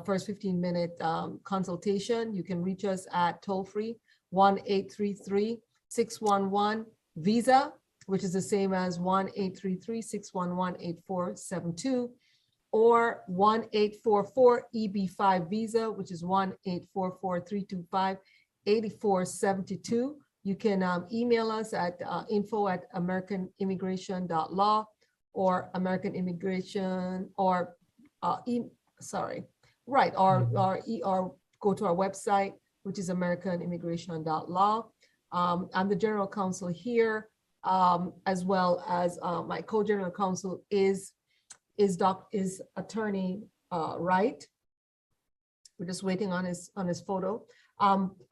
first 15-minute consultation. You can reach us at toll-free 1-833-611-VISA, which is the same as 1-833-611-8472, or 1-844-EB5-VISA, which is 1-844-325-8472. You can email us at info@americanimmigration.law or American Immigration, or or go to our website, which is americanimmigration.law. I'm the general counsel here, as well as my co-general counsel is attorney Wright. We're just waiting on his photo.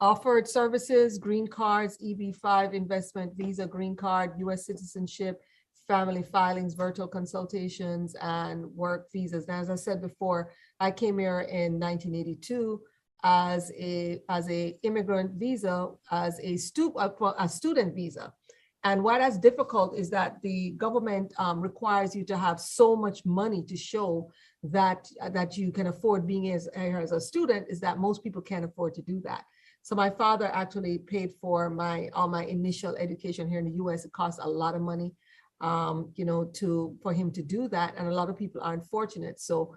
Offered services: green cards, EB-5 investment visa, green card, U.S. citizenship, family filings, virtual consultations, and work visas. Now, as I said before, I came here in 1982 as a immigrant visa, as a student visa. And why that's difficult is that the government requires you to have so much money to show that you can afford being here as a student, is that most people can't afford to do that. So my father actually paid for all my initial education here in the US. It costs a lot of money, for him to do that. And a lot of people aren't fortunate. So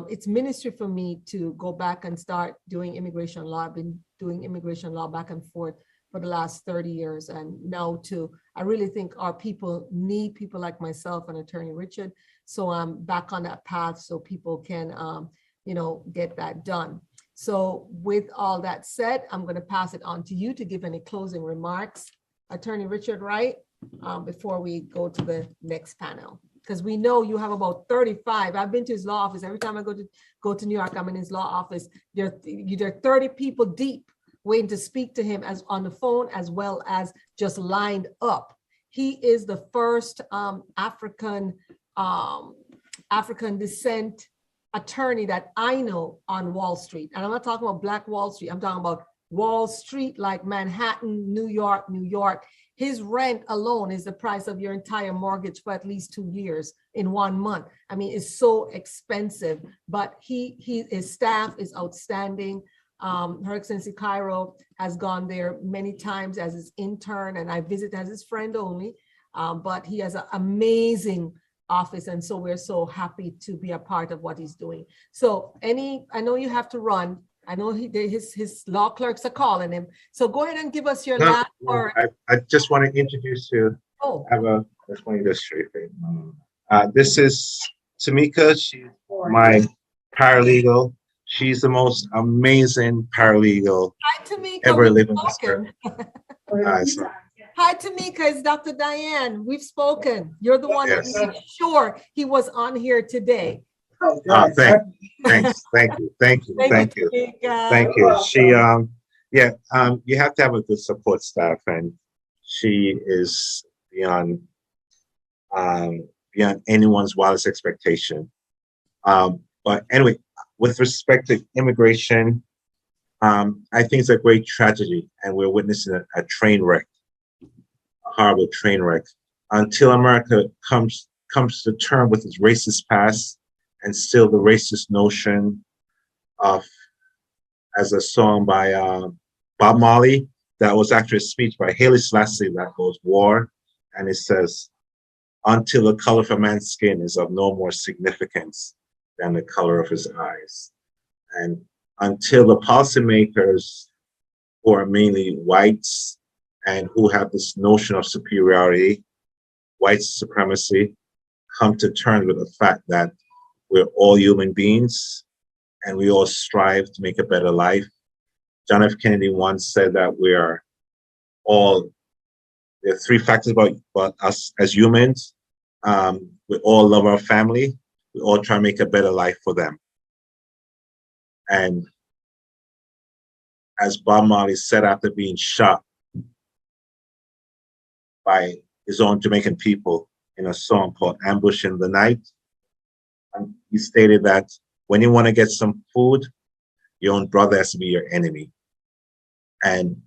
it's ministry for me to go back and start doing immigration law. I've been doing immigration law back and forth for the last 30 years. And now I really think our people need people like myself and Attorney Richard. So I'm back on that path so people can, get that done. So with all that said, I'm going to pass it on to you to give any closing remarks, Attorney Richard Wright, before we go to the next panel. Because we know you have about 35. I've been to his law office. Every time I go to New York, I'm in his law office. There are 30 people deep waiting to speak to him, as on the phone, as well as just lined up He is the first African descent attorney that I know on Wall Street. And I'm not talking about Black Wall Street. I'm talking about Wall Street, like Manhattan, New York, New York. His rent alone is the price of your entire mortgage for at least 2 years in 1 month. I mean, it's so expensive, but his staff is outstanding. Her Excellency Cairo has gone there many times as his intern, and I visit as his friend only, but he has an amazing office, and so we're so happy to be a part of what he's doing. So I know you have to run. I know his law clerks are calling him. So go ahead and give us your last word. I just want to introduce you. Oh, Let's point this straight. This is Tamika. She's my paralegal. She's the most amazing paralegal hi, Tamika. ever We've lived in this spoken. earth. Hi, Tamika. It's Dr. Diane. We've spoken. You're the one that made sure he was on here today. Thanks. Thank you. Thank you. She, you have to have a good support staff, and she is beyond anyone's wildest expectation. But anyway, with respect to immigration, I think it's a great tragedy, and we're witnessing a train wreck, a horrible train wreck, until America comes to terms with its racist past and still the racist notion of, as a song by Bob Marley, that was actually a speech by Haile Selassie that goes war, and it says, until the color of a man's skin is of no more significance than the color of his eyes. And until the policymakers, who are mainly whites and who have this notion of superiority, white supremacy, come to terms with the fact that we're all human beings and we all strive to make a better life. John F. Kennedy once said that there are 3 factors about us as humans. We all love our family. We all try to make a better life for them. And as Bob Marley said after being shot by his own Jamaican people in a song called Ambush in the Night, he stated that when you want to get some food, your own brother has to be your enemy. And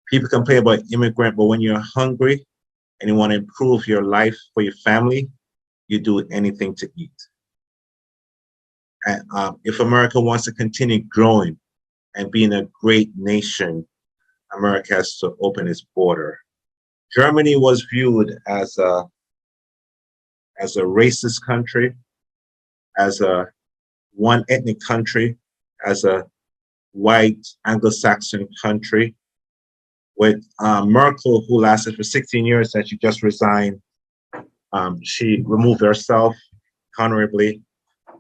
people complain about immigrant, but when you're hungry and you want to improve your life for your family, you do anything to eat. And if America wants to continue growing and being a great nation, America has to open its border. Germany was viewed as a racist country, as a one ethnic country, as a white Anglo-Saxon country. With Merkel, who lasted for 16 years and she just resigned, she removed herself honorably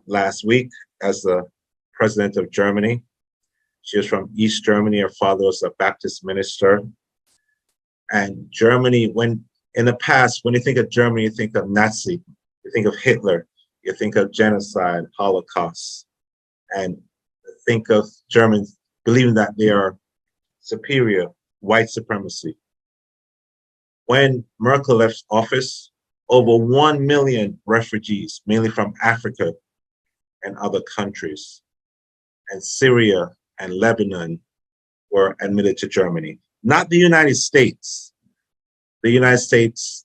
last week as the president of Germany. She was from East Germany. Her father was a Baptist minister. And Germany, in the past, when you think of Germany, you think of Nazi, you think of Hitler, you think of genocide, Holocaust, and think of Germans believing that they are superior, white supremacy. When Merkel left office, over 1 million refugees, mainly from Africa and other countries, and Syria and Lebanon, were admitted to Germany. Not the United States. The United States,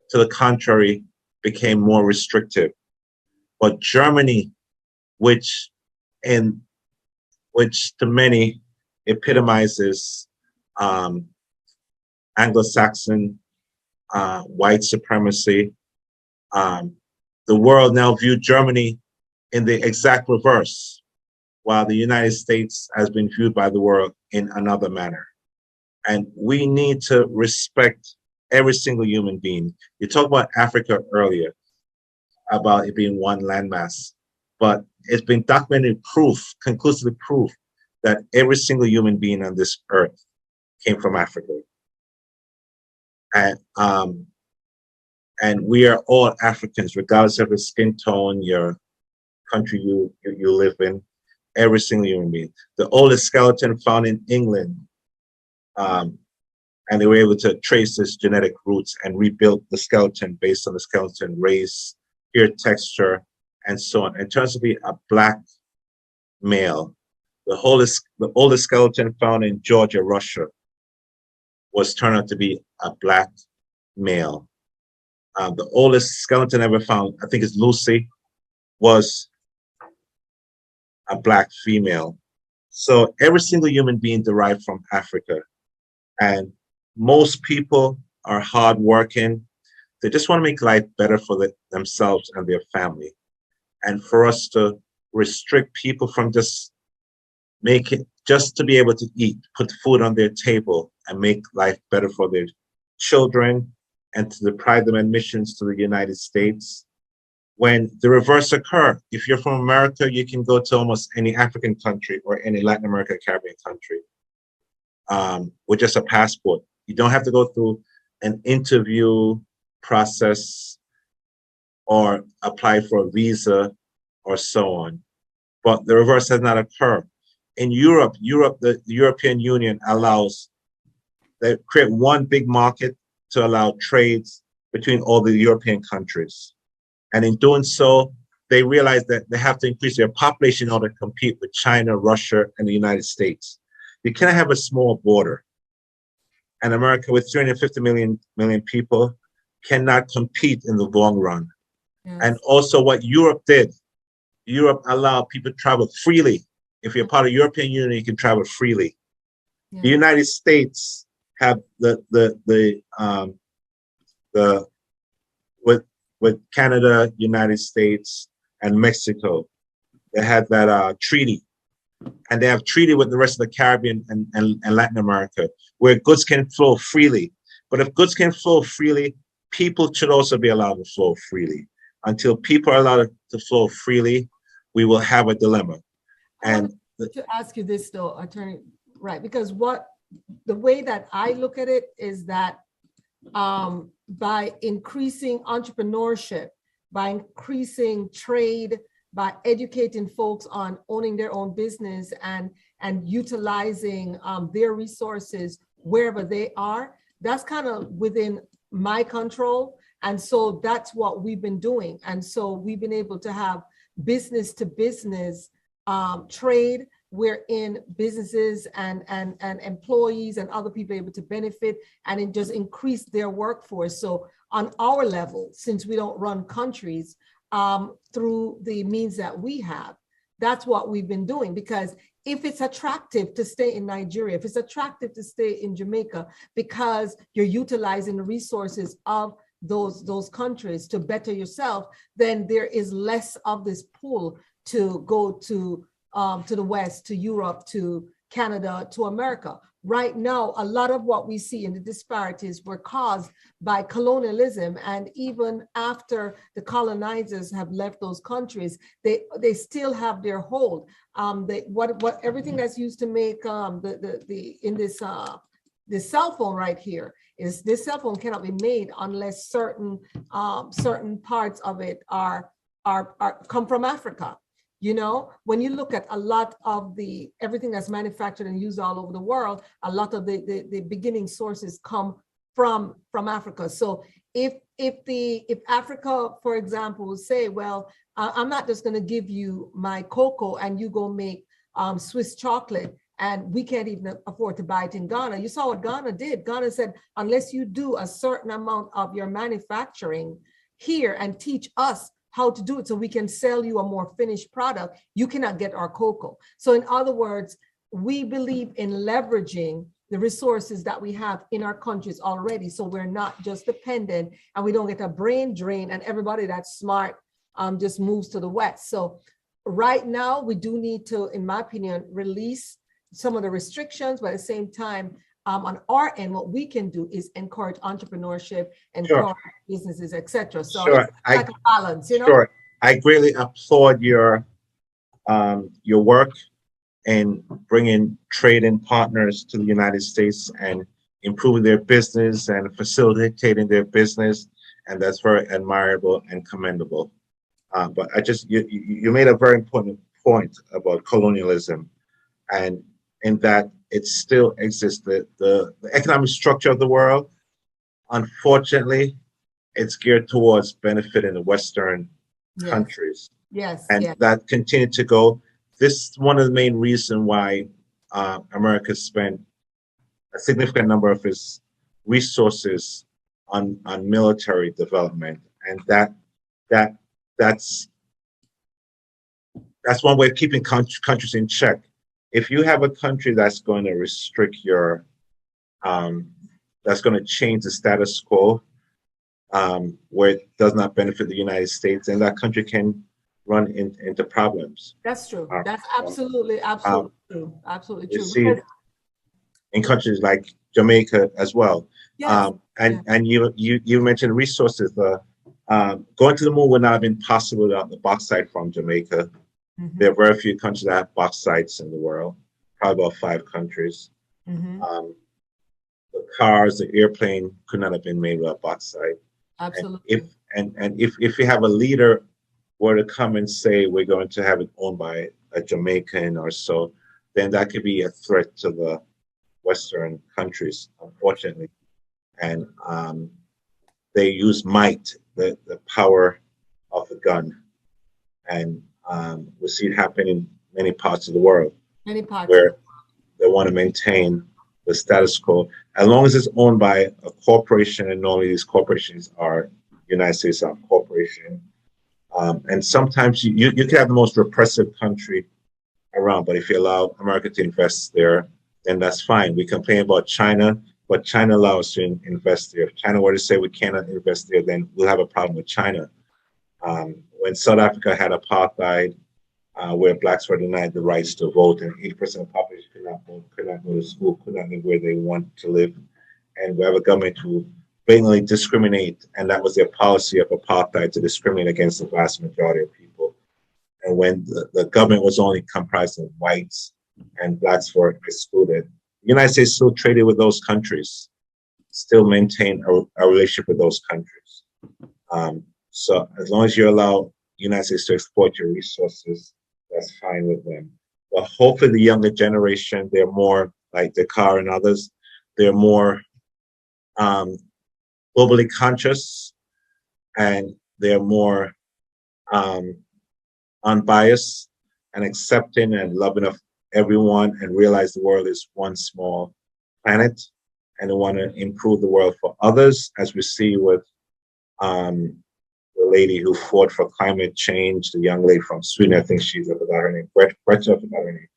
to the contrary, became more restrictive. But Germany, which to many epitomizes Anglo-Saxon white supremacy, the world now viewed Germany in the exact reverse, while the United States has been viewed by the world in another manner. And we need to respect every single human being. You talked about Africa earlier, about it being one landmass, but it's been documented conclusively proof that every single human being on this earth came from Africa. And we are all Africans, regardless of your skin tone, your country you live in, every single human being. The oldest skeleton found in England And they were able to trace its genetic roots and rebuild the skeleton based on the skeleton race, hair texture, and so on. It turns to be a black male. The oldest skeleton found in Georgia, Russia, was turned out to be a black male. The oldest skeleton ever found, I think it's Lucy, was a black female. So every single human being derived from Africa. And most people are hardworking. They just want to make life better for themselves and their family. And for us to restrict people from just to be able to eat, put food on their table and make life better for their children, and to deprive them admissions to the United States. When the reverse occur, if you're from America, you can go to almost any African country or any Latin American, Caribbean country with just a passport. You don't have to go through an interview process or apply for a visa or so on. But the reverse has not occurred. In Europe, the European Union they create one big market to allow trades between all the European countries. And in doing so, they realize that they have to increase their population in order to compete with China, Russia, and the United States. You cannot have a small border. And America, with 350 million people, cannot compete in the long run. Yes. And also what Europe did, Europe allowed people to travel freely. If you're part of the European Union, you can travel freely. Yes. The United States have with Canada, United States, and Mexico, they had that treaty. And they have treaty with the rest of the Caribbean and Latin America, where goods can flow freely. But if goods can flow freely, people should also be allowed to flow freely. Until people are allowed to flow freely, we will have a dilemma. And to ask you this though, Attorney, right? Because the way that I look at it is that by increasing entrepreneurship, by increasing trade, by educating folks on owning their own business and utilizing their resources wherever they are, that's kind of within my control. And so that's what we've been doing. And so we've been able to have business to business trade, wherein businesses and employees and other people are able to benefit and it just increase their workforce. So on our level, since we don't run countries through the means that we have, that's what we've been doing. Because if it's attractive to stay in Nigeria, if it's attractive to stay in Jamaica, because you're utilizing the resources of those countries to better yourself, then there is less of this pull to go to the West, to Europe, to Canada, to America. Right now, a lot of what we see in the disparities were caused by colonialism. And even after the colonizers have left those countries, they still have their hold. Everything that's used to make this cell phone right here is this cell phone cannot be made unless certain parts of it come from Africa. You know, when you look at a lot of everything that's manufactured and used all over the world, a lot of the beginning sources come from Africa. So if Africa, for example, say, well, I'm not just going to give you my cocoa and you go make Swiss chocolate, and we can't even afford to buy it in Ghana. You saw what Ghana did. Ghana said, unless you do a certain amount of your manufacturing here and teach us how to do it so we can sell you a more finished product, you cannot get our cocoa. So in other words, we believe in leveraging the resources that we have in our countries already, so we're not just dependent and we don't get a brain drain and everybody that's smart just moves to the West. So right now we do need to, in my opinion, release some of the restrictions, but at the same time, on our end, what we can do is encourage entrepreneurship, encourage businesses, etc. So it's like a balance, you know. Sure, I greatly applaud your work in bringing trading partners to the United States and improving their business and facilitating their business, and that's very admirable and commendable. But you made a very important point about colonialism, and in that it still exists. The economic structure of the world, unfortunately, it's geared towards benefiting the Western Yes, countries, yes, and yes. that continued to go. This is one of the main reasons why America spent a significant number of its resources on military development, and that's one way of keeping countries in check. If you have a country that's going to restrict your, that's going to change the status quo, where it does not benefit the United States, then that country can run into problems. That's true. Uh, That's absolutely true. Absolutely We true. see Because, in countries like Jamaica as well. yes, yes. And you mentioned resources. Going to the moon would not have been possible without the bauxite from Jamaica. Mhm, There are very few countries that have bauxites in the world, probably about 5 countries. mhm. The cars, the airplane could not have been made without bauxite. And Absolutely. if you have a leader were to come and say we're going to have it owned by a Jamaican or so, then that could be a threat to the Western countries, unfortunately. And they use might, the power of the gun. And we see it happen in many parts of the world Many parts of where they want to maintain the status quo. As long as it's owned by a corporation, and normally these corporations are United States corporation. And sometimes you can have the most repressive country around, but if you allow America to invest there, then that's fine. We complain about China, but China allows us to invest there. If China were to say we cannot invest there, then we'll have a problem with China. When South Africa had apartheid, where blacks were denied the rights to vote, and 80% of the population could not vote, could not go to school, could not live where they want to live, and we have a government who blatantly discriminate, and that was their policy of apartheid, to discriminate against the vast majority of people. And when the government was only comprised of whites and blacks were excluded, the United States still traded with those countries, still maintained a relationship with those countries. So as long as you allow the United States to exploit your resources, that's fine with them. But hopefully the younger generation, they're more like Dakar and others, they're more globally conscious, and they're more unbiased and accepting and loving of everyone, and realize the world is one small planet, and they want to improve the world for others, as we see with the lady who fought for climate change, the young lady from Sweden, I think she's, I forgot her name, Greta, I forgot her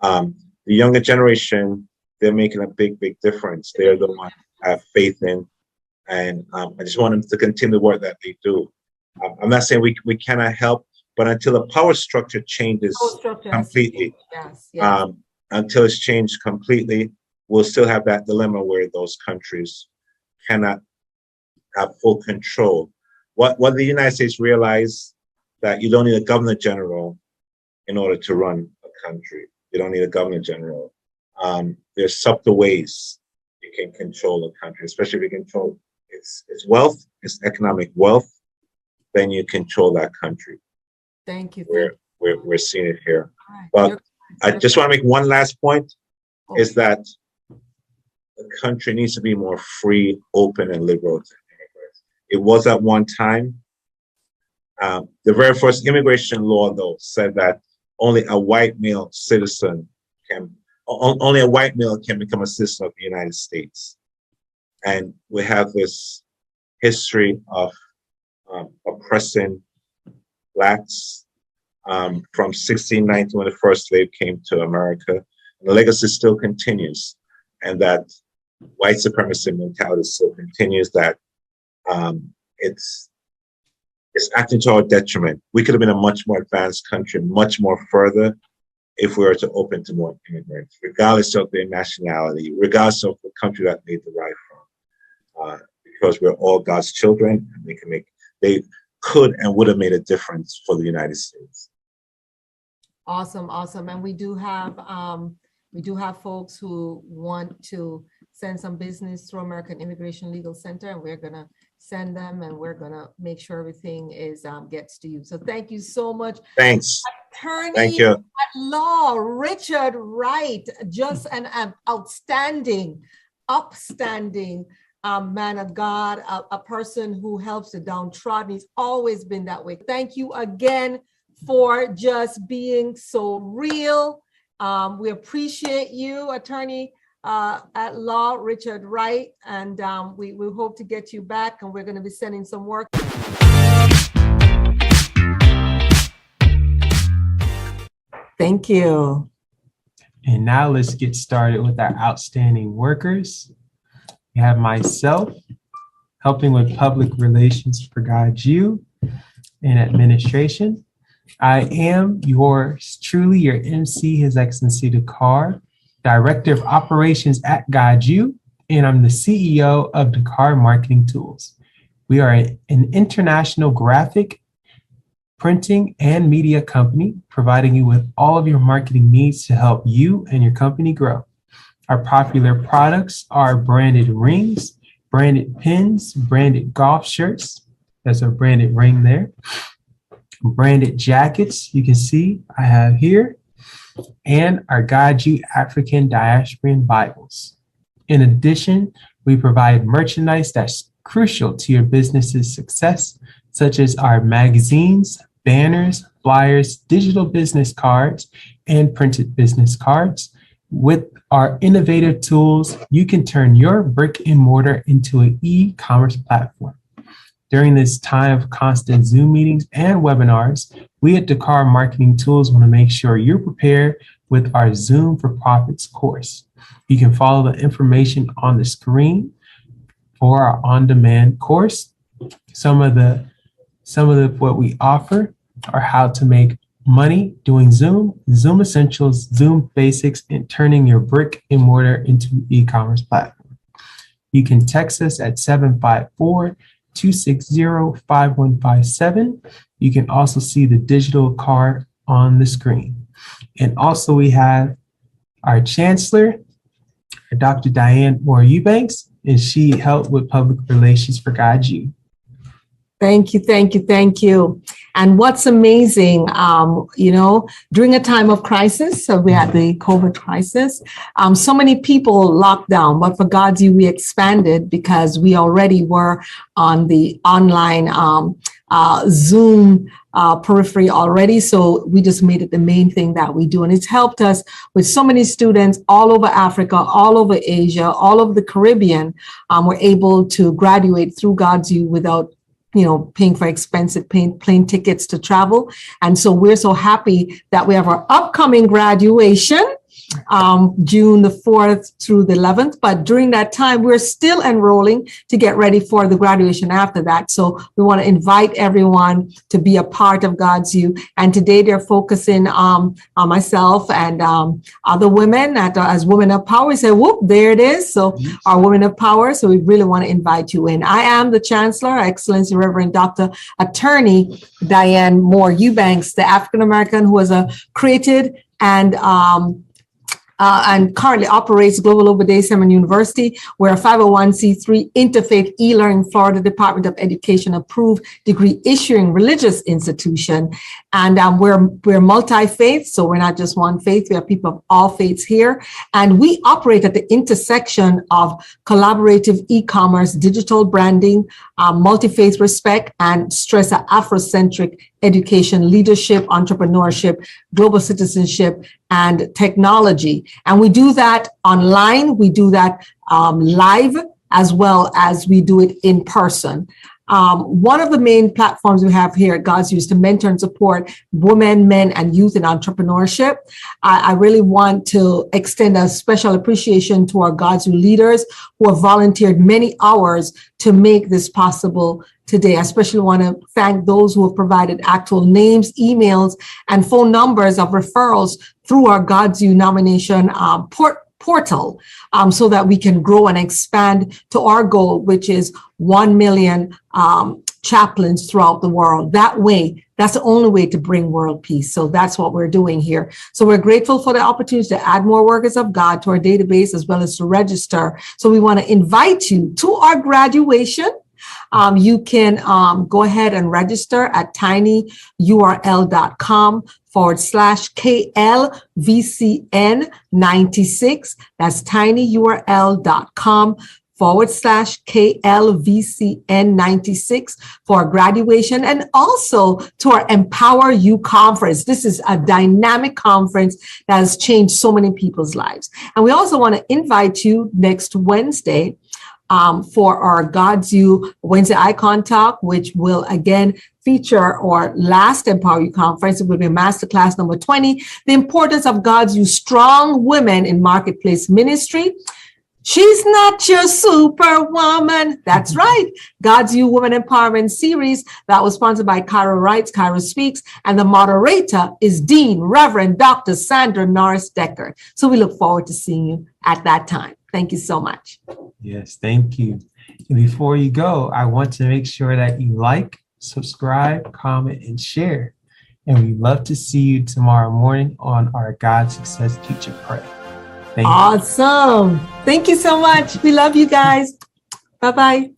name. The younger generation, they're making a big, big difference. They're the ones I have faith in, and I just want them to continue the work that they do. I'm not saying we cannot help, but until the power structure changes completely, yes, yes. until it's changed completely, we'll still have that dilemma where those countries cannot have full control. What the United States realized, that you don't need a governor general in order to run a country. You don't need a governor general. There's subtle ways you can control a country, especially if you control its wealth, its economic wealth, then you control that country. Thank you. We're seeing it here. All right. But I just want to make one last point, Okay. is that the country needs to be more free, open, and liberal to immigrants. It was at one time. The very first immigration law, though, said that only a white male citizen only a white male can become a citizen of the United States. And we have this history of oppressing blacks from 1619, when the first slave came to America. And the legacy still continues, and that white supremacy mentality still continues, that it's acting to our detriment. We could have been a much more advanced country, much more further, if we were to open to more immigrants, regardless of their nationality, regardless of the country that they derive from, because we're all God's children, and they could and would have made a difference for the United States. Awesome, awesome. And we do have folks who want to send some business through American Immigration Legal Center, and we're gonna send them, and we're gonna make sure everything is gets to you. So thank you so much. Thanks. Attorney Thank you. at law, Richard Wright, just an outstanding, upstanding man of God, a person who helps the downtrodden. He's always been that way. Thank you again for just being so real. We appreciate you, Attorney at law, Richard Wright, and we hope to get you back, and we're going to be sending some work. Thank you. And now let's get started with our outstanding workers. We have myself helping with public relations for GODSU and administration. I am yours truly, your MC, His Excellency Dakar, Director of Operations at GODSU, and I'm the CEO of Dakar Marketing Tools. We are an international graphic, printing, and media company, providing you with all of your marketing needs to help you and your company grow. Our popular products are branded rings, branded pins, branded golf shirts. There's a branded ring there. Branded jackets, you can see I have here, and our GODSU African Diasporan Bibles. In addition, we provide merchandise that's crucial to your business's success, such as our magazines, banners, flyers, digital business cards, and printed business cards. With our innovative tools, you can turn your brick and mortar into an e-commerce platform. During this time of constant Zoom meetings and webinars, we at Dakar Marketing Tools want to make sure you're prepared with our Zoom for Profits course. You can follow the information on the screen for our on-demand course. Some of the what we offer are how to make money doing Zoom, Zoom Essentials, Zoom Basics, and turning your brick and mortar into an e-commerce platform. You can text us at 754-260-5157. You can also see the digital card on the screen. And also we have our Chancellor, Dr. Diane Moore-Eubanks, and she helped with public relations for GODSU. Thank you, thank you, thank you. And what's amazing, during a time of crisis, so we had the COVID crisis, so many people locked down, but for GODSU, we expanded because we already were on the online Zoom periphery already. So we just made it the main thing that we do. And it's helped us with so many students all over Africa, all over Asia, all over the Caribbean. We're able to graduate through GODSU without paying for expensive plane tickets to travel. And so we're so happy that we have our upcoming graduation, June the 4th through the 11th. But during that time, we're still enrolling to get ready for the graduation after that. So we want to invite everyone to be a part of GODSU. And today they're focusing on myself and other women as women of power. We say, whoop, there it is. So our women of power. So we really want to invite you in. I am the Chancellor, Her Excellency Reverend Dr. Attorney Diane Moore-Eubanks, the African-American who was created and currently operates Global Obadiah Seminary University. We're a 501c3 interfaith e-learning Florida Department of Education approved degree issuing religious institution. And we're multi-faith, so we're not just one faith. We have people of all faiths here. And we operate at the intersection of collaborative e-commerce, digital branding, multi-faith respect, and stress Afrocentric education, leadership, entrepreneurship, global citizenship, and technology. And we do that online. We do that live, as well as we do it in person. One of the main platforms we have here at GODSU is to mentor and support women, men, and youth in entrepreneurship. I really want to extend a special appreciation to our GODSU leaders who have volunteered many hours to make this possible today. I especially want to thank those who have provided actual names, emails, and phone numbers of referrals through our GODSU nomination portal so that we can grow and expand to our goal, which is 1 million chaplains throughout the world. That way, that's the only way to bring world peace. So that's what we're doing here. So we're grateful for the opportunity to add more workers of God to our database as well as to register. So we want to invite you to our graduation. You can go ahead and register at tinyurl.com/KLVCN96. That's tinyurl.com/KLVCN96 for graduation, and also to our Empower You conference. This is a dynamic conference that has changed so many people's lives. And we also want to invite you next Wednesday for our GODSU Wednesday Icon Talk, which will again feature our last Empower You conference. It will be masterclass number 20, the importance of GODSU strong women in marketplace ministry. She's not your superwoman. That's right. GODSU Women Empowerment Series that was sponsored by Cairo Writes, Cairo Speaks, and the moderator is Dean Reverend Dr. Sandra Norris Decker. So we look forward to seeing you at that time. Thank you so much. Yes, thank you. And before you go, I want to make sure that you like, subscribe, comment, and share. And we'd love to see you tomorrow morning on our God Success Teacher Pray. Thank you. Awesome. Thank you so much. We love you guys. Bye-bye.